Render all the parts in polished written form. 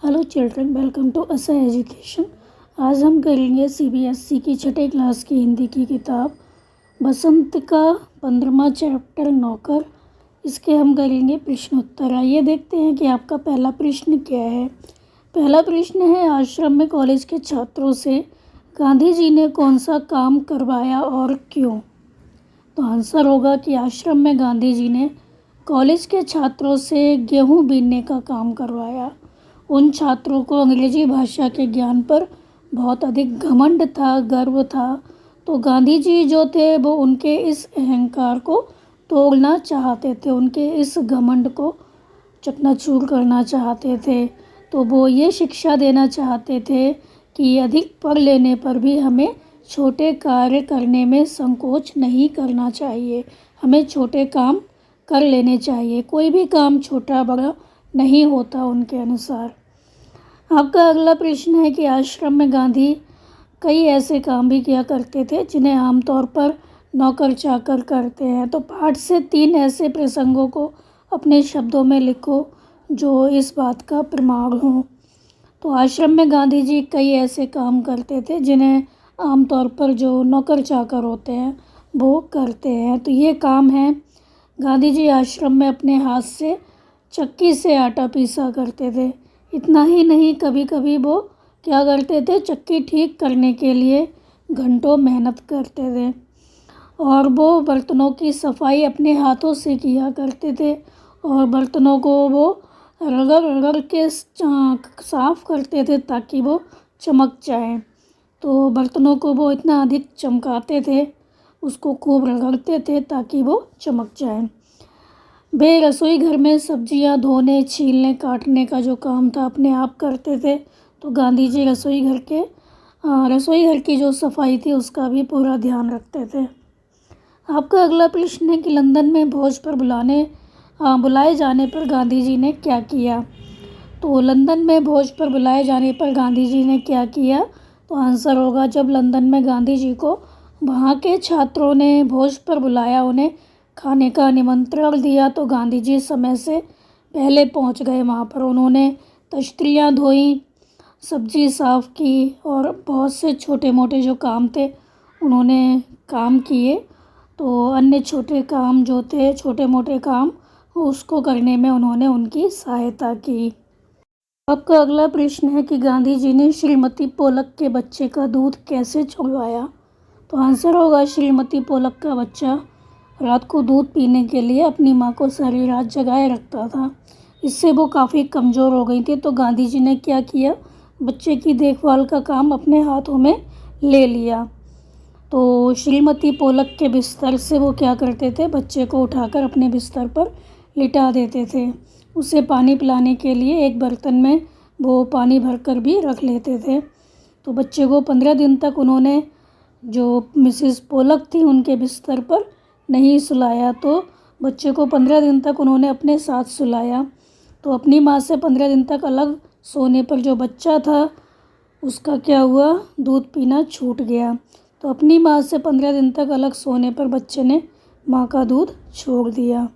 Hello children, welcome to असा education. आज हम करेंगे सीबीएसई की छठे क्लास की हिंदी की किताब बसंत का 15वां चैप्टर नौकर। इसके हम करेंगे प्रश्न उत्तर। आइए देखते हैं कि आपका पहला प्रश्न क्या है। पहला प्रश्न है, आश्रम में कॉलेज के छात्रों से गांधी जी ने कौन सा काम करवाया और क्यों। तो आंसर होगा कि आश्रम में गांधी जी ने कॉलेज के छात्रों से गेहूं बीनने का काम करवाया। उन छात्रों को अंग्रेजी भाषा के ज्ञान पर बहुत अधिक घमंड था, गर्व था। तो गांधी जी जो थे वो उनके इस अहंकार को तोड़ना चाहते थे, उनके इस घमंड को चकनाचूर करना चाहते थे। तो वो ये शिक्षा देना चाहते थे कि अधिक पढ़ लेने पर भी हमें छोटे कार्य करने में संकोच नहीं करना चाहिए, हमें छोटे काम कर लेने चाहिए। कोई भी काम छोटा बड़ा नहीं होता उनके अनुसार। आपका अगला प्रश्न है कि आश्रम में गांधी कई ऐसे काम भी किया करते थे जिन्हें आमतौर पर नौकर चाकर करते हैं। तो पाठ से 3 ऐसे प्रसंगों को अपने शब्दों में लिखो जो इस बात का प्रमाण हो। तो आश्रम में गांधी जी कई ऐसे काम करते थे जिन्हें आमतौर पर जो नौकर चाकर होते हैं वो करते हैं। तो ये काम है, गांधी जी आश्रम में अपने हाथ से चक्की से आटा पीसा करते थे। इतना ही नहीं, कभी कभी वो क्या करते थे, चक्की ठीक करने के लिए घंटों मेहनत करते थे। और वो बर्तनों की सफाई अपने हाथों से किया करते थे और बर्तनों को वो रगड़ रगड़ के साफ़ करते थे ताकि वो चमक जाए। तो बर्तनों को वो इतना अधिक चमकाते थे, उसको खूब रगड़ते थे ताकि वो चमक जाए। वे रसोई घर में सब्जियां धोने, छीलने, काटने का जो काम था अपने आप करते थे। तो गांधी जी रसोई घर की जो सफाई थी उसका भी पूरा ध्यान रखते थे। आपका अगला प्रश्न है कि लंदन में भोज पर बुलाए जाने पर गांधी जी ने क्या किया। तो लंदन में भोज पर बुलाए जाने पर गांधी जी ने क्या किया। तो आंसर होगा, जब लंदन में गांधी जी को वहाँ के छात्रों ने भोज पर बुलाया, उन्हें खाने का निमंत्रण दिया, तो गांधी जी समय से पहले पहुँच गए वहाँ पर। उन्होंने तश्तरियाँ धोई, सब्जी साफ़ की और बहुत से छोटे मोटे जो काम थे उन्होंने काम किए। तो अन्य छोटे काम जो थे, छोटे मोटे काम, उसको करने में उन्होंने उनकी सहायता की। आपका अगला प्रश्न है कि गांधी जी ने श्रीमती पोलक के बच्चे का दूध कैसे छुड़वाया। तो आंसर होगा, श्रीमती पोलक का बच्चा रात को दूध पीने के लिए अपनी माँ को सारी रात जगाए रखता था। इससे वो काफ़ी कमज़ोर हो गई थी। तो गांधी जी ने क्या किया, बच्चे की देखभाल का काम अपने हाथों में ले लिया। तो श्रीमती पोलक के बिस्तर से वो क्या करते थे, बच्चे को उठाकर अपने बिस्तर पर लिटा देते थे। उसे पानी पिलाने के लिए एक बर्तन में वो पानी भरकर भी रख लेते थे। तो बच्चे को 15 दिन तक उन्होंने, जो मिसेस पोलक थी, उनके बिस्तर पर नहीं सुलाया। तो बच्चे को 15 दिन तक उन्होंने अपने साथ सुलाया। तो अपनी माँ से 15 दिन तक अलग सोने पर जो बच्चा था उसका क्या हुआ, दूध पीना छूट गया। तो अपनी माँ से 15 दिन तक अलग सोने पर बच्चे ने माँ का दूध छोड़ दिया।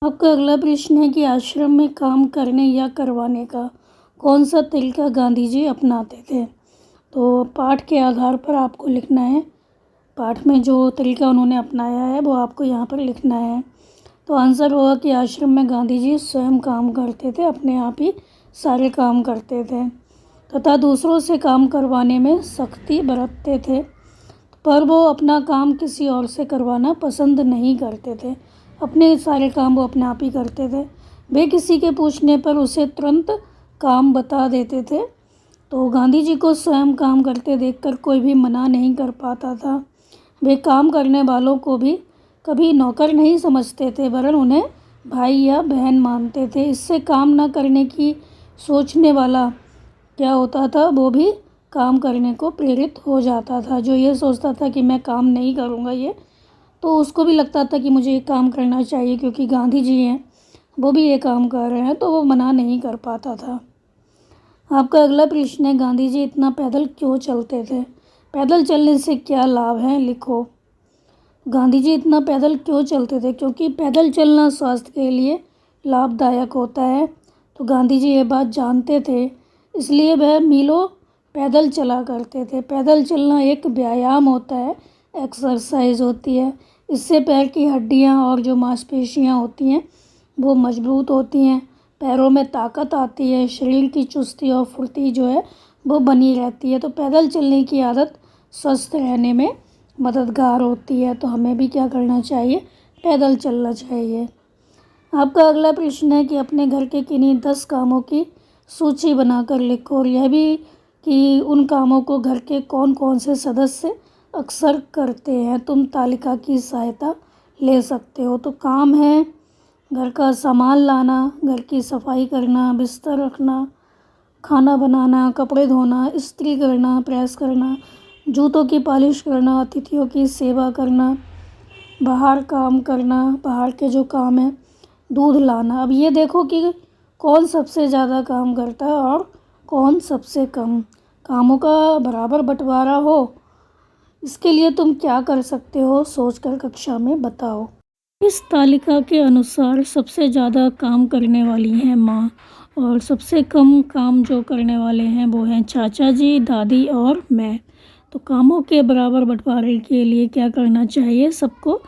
आपका अगला प्रश्न है कि आश्रम में काम करने या करवाने का कौन सा तरीका गांधी जी अपनाते थे। तो पाठ के आधार पर आपको लिखना है, पाठ में जो तरीका उन्होंने अपनाया है वो आपको यहाँ पर लिखना है। तो आंसर होगा कि आश्रम में गांधी जी स्वयं काम करते थे, अपने आप ही सारे काम करते थे तथा दूसरों से काम करवाने में सख्ती बरतते थे। पर वो अपना काम किसी और से करवाना पसंद नहीं करते थे, अपने सारे काम वो अपने आप ही करते थे। वे किसी के पूछने पर उसे तुरंत काम बता देते थे। तो गांधी जी को स्वयं काम करते देखकर कोई भी मना नहीं कर पाता था। वे काम करने वालों को भी कभी नौकर नहीं समझते थे, वरन उन्हें भाई या बहन मानते थे। इससे काम न करने की सोचने वाला क्या होता था, वो भी काम करने को प्रेरित हो जाता था। जो ये सोचता था कि मैं काम नहीं करूँगा तो उसको भी लगता था कि मुझे ये काम करना चाहिए क्योंकि गांधी जी हैं, वो भी ये काम कर रहे हैं, तो वो मना नहीं कर पाता था। आपका अगला प्रश्न है, गांधी जी इतना पैदल क्यों चलते थे, पैदल चलने से क्या लाभ है, लिखो। गांधी जी इतना पैदल क्यों चलते थे, क्योंकि पैदल चलना स्वास्थ्य के लिए लाभदायक होता है। तो गांधी जी ये बात जानते थे इसलिए वह मीलों पैदल चला करते थे। पैदल चलना एक व्यायाम होता है, एक्सरसाइज होती है। इससे पैर की हड्डियाँ और जो मांसपेशियाँ होती हैं वो मजबूत होती हैं, पैरों में ताकत आती है, शरीर की चुस्ती और फुर्ती जो है वो बनी रहती है। तो पैदल चलने की आदत स्वस्थ रहने में मददगार होती है। तो हमें भी क्या करना चाहिए, पैदल चलना चाहिए। आपका अगला प्रश्न है कि अपने घर के किन्हीं 10 कामों की सूची बनाकर लिखो, और यह भी कि उन कामों को घर के कौन कौन से सदस्य अक्सर करते हैं। तुम तालिका की सहायता ले सकते हो। तो काम है घर का सामान लाना, घर की सफाई करना, बिस्तर रखना, खाना बनाना, कपड़े धोना, इस्त्री करना, प्रेस करना, जूतों की पॉलिश करना, अतिथियों की सेवा करना, बाहर काम करना, बाहर के जो काम है, दूध लाना। अब ये देखो कि कौन सबसे ज़्यादा काम करता है और कौन सबसे कम। कामों का बराबर बंटवारा हो, इसके लिए तुम क्या कर सकते हो, सोचकर कक्षा में बताओ। इस तालिका के अनुसार सबसे ज़्यादा काम करने वाली हैं माँ, और सबसे कम काम जो करने वाले हैं वो हैं चाचा जी, दादी और मैं। तो कामों के बराबर बंटवारे के लिए क्या करना चाहिए, सबको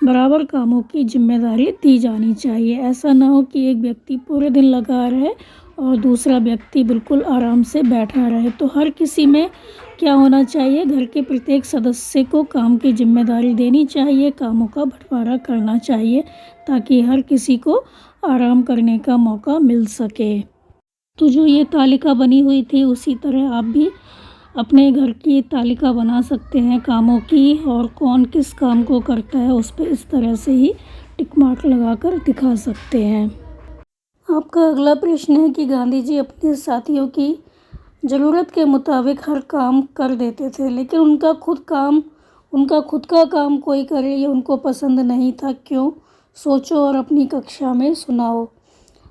बराबर कामों की जिम्मेदारी दी जानी चाहिए। ऐसा ना हो कि एक व्यक्ति पूरे दिन लगा रहे और दूसरा व्यक्ति बिल्कुल आराम से बैठा रहे। तो हर किसी में क्या होना चाहिए, घर के प्रत्येक सदस्य को काम की जिम्मेदारी देनी चाहिए, कामों का बंटवारा करना चाहिए, ताकि हर किसी को आराम करने का मौका मिल सके। तो जो ये तालिका बनी हुई थी, उसी तरह आप भी अपने घर की तालिका बना सकते हैं कामों की, और कौन किस काम को करता है उस पर इस तरह से ही टिक मार्क लगाकर दिखा सकते हैं। आपका अगला प्रश्न है कि गांधी जी अपने साथियों की ज़रूरत के मुताबिक हर काम कर देते थे, लेकिन उनका खुद का काम कोई करे ये उनको पसंद नहीं था। क्यों? सोचो और अपनी कक्षा में सुनाओ।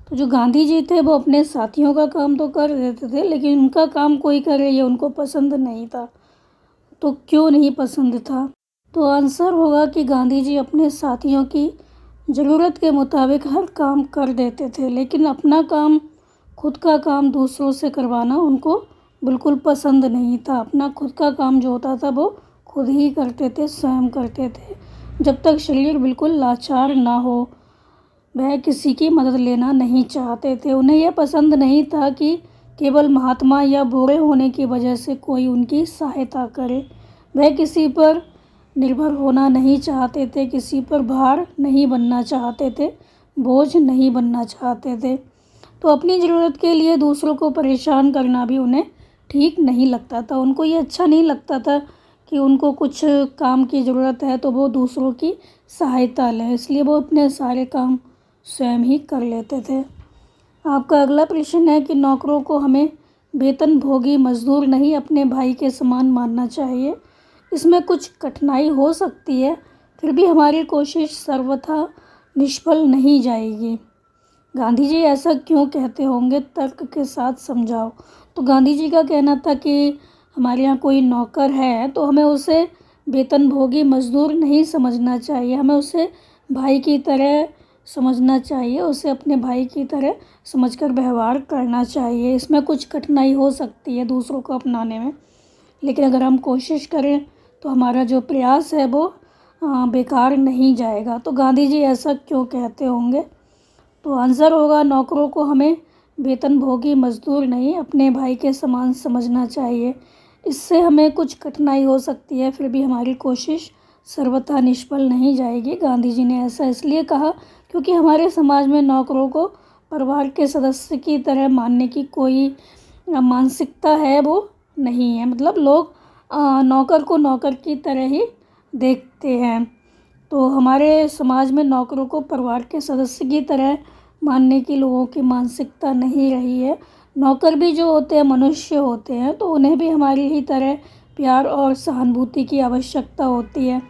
तो जो गांधी जी थे वो अपने साथियों का काम तो कर देते थे, लेकिन उनका काम कोई करे ये उनको पसंद नहीं था। तो क्यों नहीं पसंद था? तो आंसर होगा कि गांधी जी अपने साथियों की ज़रूरत के मुताबिक हर काम कर देते थे, लेकिन अपना काम, खुद का काम दूसरों से करवाना उनको बिल्कुल पसंद नहीं था। अपना खुद का काम जो होता था वो खुद ही करते थे, स्वयं करते थे, जब तक शरीर बिल्कुल लाचार ना हो। वह किसी की मदद लेना नहीं चाहते थे। उन्हें यह पसंद नहीं था कि केवल महात्मा या बूढ़े होने की वजह से कोई उनकी सहायता करे। वह किसी पर निर्भर होना नहीं चाहते थे, किसी पर भार नहीं बनना चाहते थे, बोझ नहीं बनना चाहते थे। तो अपनी ज़रूरत के लिए दूसरों को परेशान करना भी उन्हें ठीक नहीं लगता था। उनको ये अच्छा नहीं लगता था कि उनको कुछ काम की ज़रूरत है तो वो दूसरों की सहायता लें, इसलिए वो अपने सारे काम स्वयं ही कर लेते थे। आपका अगला प्रश्न है कि नौकरों को हमें वेतनभोगी मजदूर नहीं, अपने भाई के समान मानना चाहिए। इसमें कुछ कठिनाई हो सकती है, फिर भी हमारी कोशिश सर्वथा निष्फल नहीं जाएगी। गांधी जी ऐसा क्यों कहते होंगे, तर्क के साथ समझाओ। तो गांधी जी का कहना था कि हमारे यहाँ कोई नौकर है तो हमें उसे वेतनभोगी मजदूर नहीं समझना चाहिए, हमें उसे भाई की तरह समझना चाहिए, उसे अपने भाई की तरह समझकर व्यवहार करना चाहिए। इसमें कुछ कठिनाई हो सकती है दूसरों को अपनाने में, लेकिन अगर हम कोशिश करें तो हमारा जो प्रयास है वो बेकार नहीं जाएगा। तो गांधी जी ऐसा क्यों कहते होंगे? तो आंसर होगा, नौकरों को हमें वेतनभोगी मजदूर नहीं, अपने भाई के समान समझना चाहिए। इससे हमें कुछ कठिनाई हो सकती है, फिर भी हमारी कोशिश सर्वथा निष्फल नहीं जाएगी। गांधी जी ने ऐसा इसलिए कहा क्योंकि हमारे समाज में नौकरों को परिवार के सदस्य की तरह मानने की कोई मानसिकता है वो नहीं है। मतलब लोग नौकर को नौकर की तरह ही देखते हैं। तो हमारे समाज में नौकरों को परिवार के सदस्य की तरह मानने की लोगों की मानसिकता नहीं रही है। नौकर भी जो होते हैं मनुष्य होते हैं, तो उन्हें भी हमारी ही तरह प्यार और सहानुभूति की आवश्यकता होती है।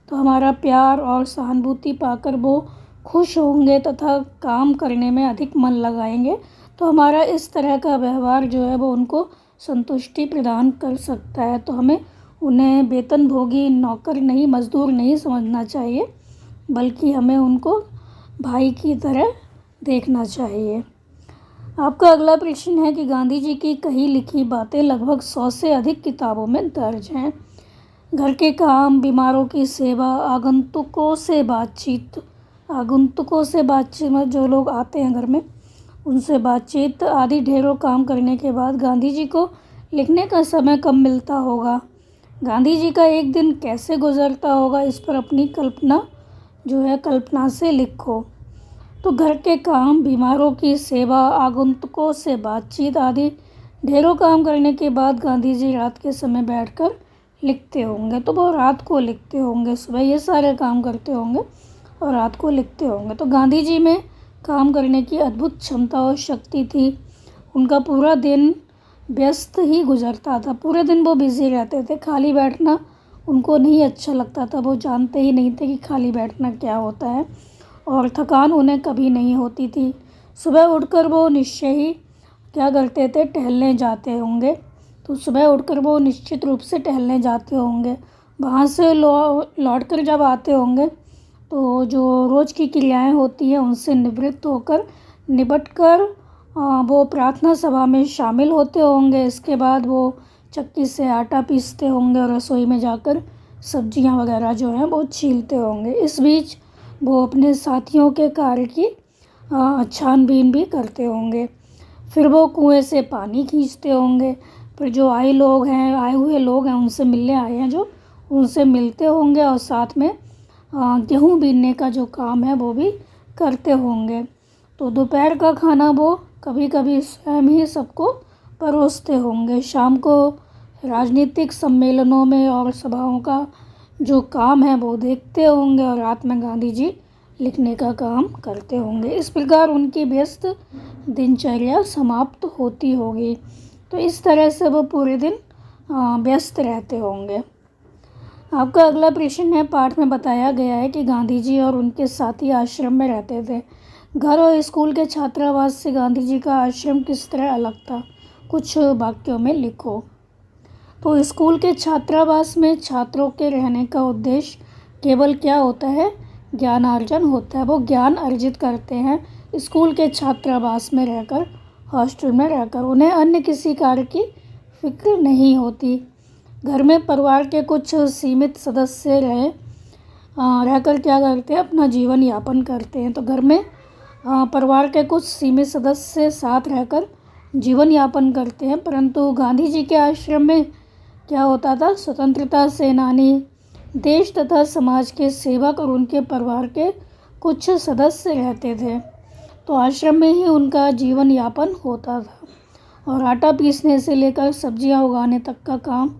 तो हमारा प्यार और सहानुभूति पाकर वो खुश होंगे तथा काम करने में अधिक मन लगाएंगे। तो हमारा इस तरह का व्यवहार जो है वो उनको संतुष्टि प्रदान कर सकता है। तो हमें उन्हें वेतनभोगी नौकर नहीं, मजदूर नहीं समझना चाहिए, बल्कि हमें उनको भाई की तरह देखना चाहिए। आपका अगला प्रश्न है कि गांधी जी की कही लिखी बातें लगभग 100 से अधिक किताबों में दर्ज हैं। घर के काम, बीमारों की सेवा, आगंतुकों से बातचीत में जो लोग आते हैं घर में उनसे बातचीत आदि ढेरों काम करने के बाद गांधी जी को लिखने का समय कब मिलता होगा? गांधी जी का एक दिन कैसे गुजरता होगा? इस पर अपनी कल्पना से लिखो। तो घर के काम, बीमारों की सेवा, आगंतुकों से बातचीत आदि ढेरों काम करने के बाद गांधी जी रात के समय बैठकर लिखते होंगे। तो वो रात को लिखते होंगे, सुबह ये सारे काम करते होंगे और रात को लिखते होंगे। तो गांधी जी में काम करने की अद्भुत क्षमता और शक्ति थी। उनका पूरा दिन व्यस्त ही गुजरता था, पूरे दिन वो बिज़ी रहते थे। खाली बैठना उनको नहीं अच्छा लगता था, वो जानते ही नहीं थे कि खाली बैठना क्या होता है, और थकान उन्हें कभी नहीं होती थी। सुबह उठकर वो निश्चय ही क्या करते थे, टहलने जाते होंगे। तो सुबह उठकर वो निश्चित रूप से टहलने जाते होंगे। वहाँ से लौट कर जब आते होंगे तो जो रोज़ की क्रियाएं होती हैं उनसे निपट कर वो प्रार्थना सभा में शामिल होते होंगे। इसके बाद वो चक्की से आटा पीसते होंगे और रसोई में जाकर सब्जियां वगैरह जो हैं वो छीलते होंगे। इस बीच वो अपने साथियों के कार्य की छानबीन भी करते होंगे। फिर वो कुएं से पानी खींचते होंगे। फिर जो आए हुए लोग हैं उनसे मिलने आए हैं जो, उनसे मिलते होंगे और साथ में गेहूँ बीनने का जो काम है वो भी करते होंगे। तो दोपहर का खाना वो कभी कभी स्वयं ही सबको परोसते होंगे। शाम को राजनीतिक सम्मेलनों में और सभाओं का जो काम है वो देखते होंगे और रात में गांधी जी लिखने का काम करते होंगे। इस प्रकार उनकी व्यस्त दिनचर्या समाप्त होती होगी। तो इस तरह से वो पूरे दिन व्यस्त रहते होंगे। आपका अगला प्रश्न है, पाठ में बताया गया है कि गांधी जी और उनके साथी आश्रम में रहते थे। घर और स्कूल के छात्रावास से गांधी जी का आश्रम किस तरह अलग था? कुछ वाक्यों में लिखो। तो स्कूल के छात्रावास में छात्रों के रहने का उद्देश्य केवल क्या होता है? ज्ञानार्जन होता है। वो ज्ञान अर्जित करते हैं स्कूल के छात्रावास में रहकर, हॉस्टल में रहकर। उन्हें अन्य किसी कार्य की फिक्र नहीं होती। घर में परिवार के कुछ सीमित सदस्य रहकर क्या करते हैं, अपना जीवन यापन करते हैं। तो घर में परिवार के कुछ सीमित सदस्य साथ रहकर जीवन यापन करते हैं। परंतु गांधी जी के आश्रम में क्या होता था? स्वतंत्रता सेनानी, देश तथा समाज के सेवक और उनके परिवार के कुछ सदस्य रहते थे। तो आश्रम में ही उनका जीवन यापन होता था और आटा पीसने से लेकर सब्जियां उगाने तक का काम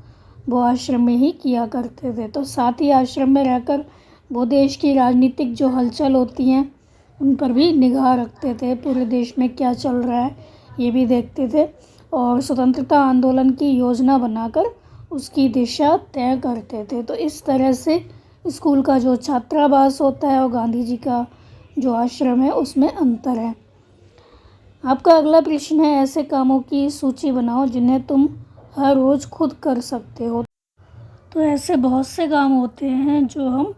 वो आश्रम में ही किया करते थे। तो साथ ही आश्रम में रहकर वो देश की राजनीतिक जो हलचल होती हैं उन पर भी निगाह रखते थे। पूरे देश में क्या चल रहा है ये भी देखते थे और स्वतंत्रता आंदोलन की योजना बनाकर उसकी दिशा तय करते थे। तो इस तरह से स्कूल का जो छात्रावास होता है और गांधी जी का जो आश्रम है उसमें अंतर है। आपका अगला प्रश्न है, ऐसे कामों की सूची बनाओ जिन्हें तुम हर रोज़ खुद कर सकते हो। तो ऐसे बहुत से काम होते हैं जो हम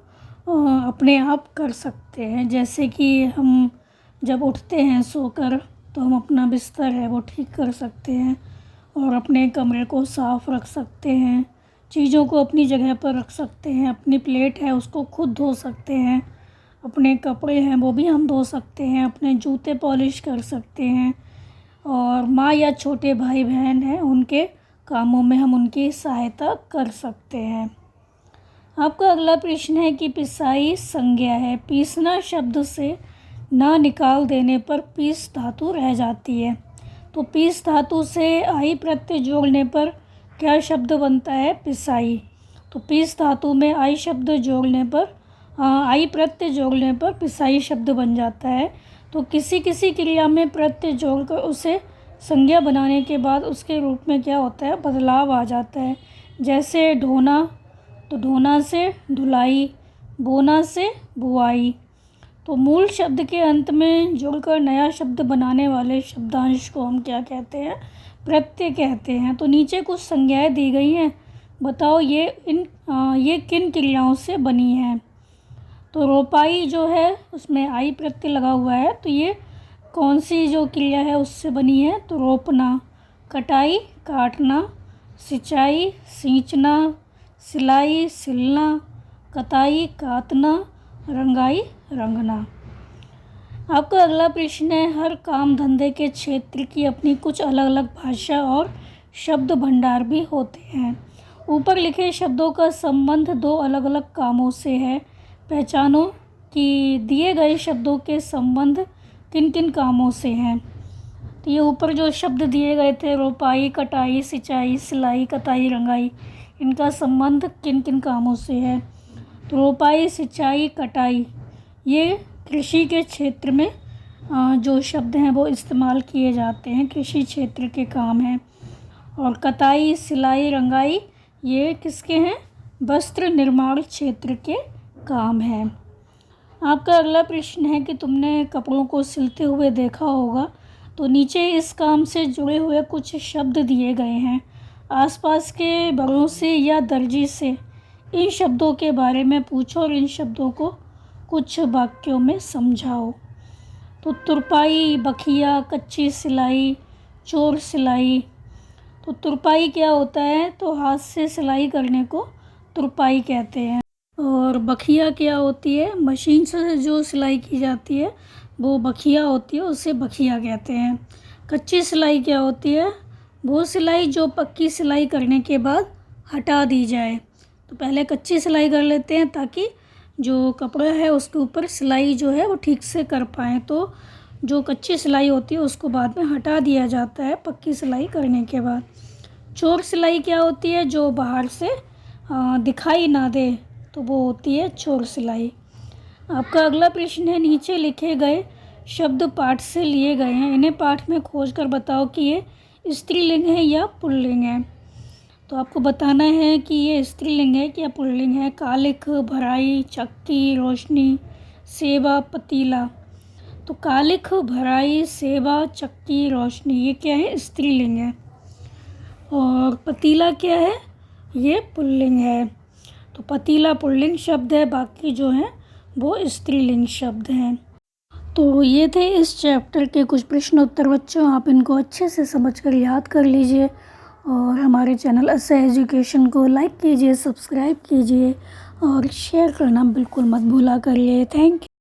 अपने आप कर सकते हैं। जैसे कि हम जब उठते हैं सोकर तो हम अपना बिस्तर है वो ठीक कर सकते हैं और अपने कमरे को साफ़ रख सकते हैं, चीज़ों को अपनी जगह पर रख सकते हैं, अपनी प्लेट है उसको खुद धो सकते हैं, अपने कपड़े हैं वो भी हम धो सकते हैं, अपने जूते पॉलिश कर सकते हैं और माँ या छोटे भाई बहन हैं उनके कामों में हम उनकी सहायता कर सकते हैं। आपका अगला प्रश्न है कि पिसाई संज्ञा है। पीसना शब्द से ना निकाल देने पर पीस धातु रह जाती है। तो पीस धातु से आई प्रत्यय जोड़ने पर क्या शब्द बनता है? पिसाई। तो पीस धातु में आई प्रत्यय जोड़ने पर पिसाई शब्द बन जाता है। तो किसी किसी क्रिया में प्रत्यय जोड़कर उसे संज्ञा बनाने के बाद उसके रूप में क्या होता है? बदलाव आ जाता है। जैसे ढोना, तो ढोना से धुलाई, बोना से बुआई। तो मूल शब्द के अंत में जुड़कर नया शब्द बनाने वाले शब्दांश को हम क्या कहते हैं? प्रत्यय कहते हैं। तो नीचे कुछ संज्ञाएं दी गई हैं, बताओ ये किन क्रियाओं से बनी हैं? तो रोपाई जो है उसमें आई प्रत्यय लगा हुआ है, तो ये कौन सी जो क्रिया है उससे बनी है? तो रोपना, कटाई, काटना, सिंचाई, सींचना, सिलाई, सिलना, कताई, कातना, रंगाई, रंगना। आपका अगला प्रश्न है, हर काम धंधे के क्षेत्र की अपनी कुछ अलग अलग भाषा और शब्द भंडार भी होते हैं। ऊपर लिखे शब्दों का संबंध दो अलग अलग कामों से है। पहचानो कि दिए गए शब्दों के संबंध किन किन कामों से हैं। तो ये ऊपर जो शब्द दिए गए थे, रोपाई, कटाई, सिंचाई, सिलाई, कताई, रंगाई, इनका संबंध किन किन कामों से है? तो रोपाई, सिंचाई, कटाई, ये कृषि के क्षेत्र में जो शब्द हैं वो इस्तेमाल किए जाते हैं, कृषि क्षेत्र के काम हैं। और कताई, सिलाई, रंगाई, ये किसके हैं? वस्त्र निर्माण क्षेत्र के काम हैं। आपका अगला प्रश्न है कि तुमने कपड़ों को सिलते हुए देखा होगा, तो नीचे इस काम से जुड़े हुए कुछ शब्द दिए गए हैं। आसपास के बड़ों से या दर्जी से इन शब्दों के बारे में पूछो और इन शब्दों को कुछ वाक्यों में समझाओ। तो तुरपाई, बखिया, कच्ची सिलाई, चोर सिलाई। तो तुरपाई क्या होता है? तो हाथ से सिलाई करने को तुरपाई कहते हैं। और बखिया क्या होती है? मशीन से जो सिलाई की जाती है वो बखिया होती है, उसे बखिया कहते हैं। कच्ची सिलाई क्या होती है? वो सिलाई जो पक्की सिलाई करने के बाद हटा दी जाए। तो पहले कच्ची सिलाई कर लेते हैं ताकि जो कपड़ा है उसके ऊपर सिलाई जो है वो ठीक से कर पाएँ। तो जो कच्ची सिलाई होती है उसको बाद में हटा दिया जाता है पक्की सिलाई करने के बाद। चोर सिलाई क्या होती है? जो बाहर से दिखाई ना दे, तो वो होती है चोर सिलाई। आपका अगला प्रश्न है, नीचे लिखे गए शब्द पाठ से लिए गए हैं, इन्हें पाठ में खोज कर बताओ कि ये स्त्रीलिंग है या पुल्लिंग है। तो आपको बताना है कि ये स्त्रीलिंग है या पुल्लिंग है। कालिख, भराई, चक्की, रोशनी, सेवा, पतीला। तो कालिख, भराई, सेवा, चक्की, रोशनी, ये क्या है? स्त्रीलिंग है। और पतीला क्या है? ये पुल्लिंग है। तो पतीला पुल्लिंग शब्द है, बाकी जो हैं वो स्त्रीलिंग शब्द हैं। तो ये थे इस चैप्टर के कुछ प्रश्न उत्तर बच्चों, आप इनको अच्छे से समझकर याद कर लीजिए और हमारे चैनल असा एजुकेशन को लाइक कीजिए, सब्सक्राइब कीजिए और शेयर करना बिल्कुल मत भूला करिए। Thank you.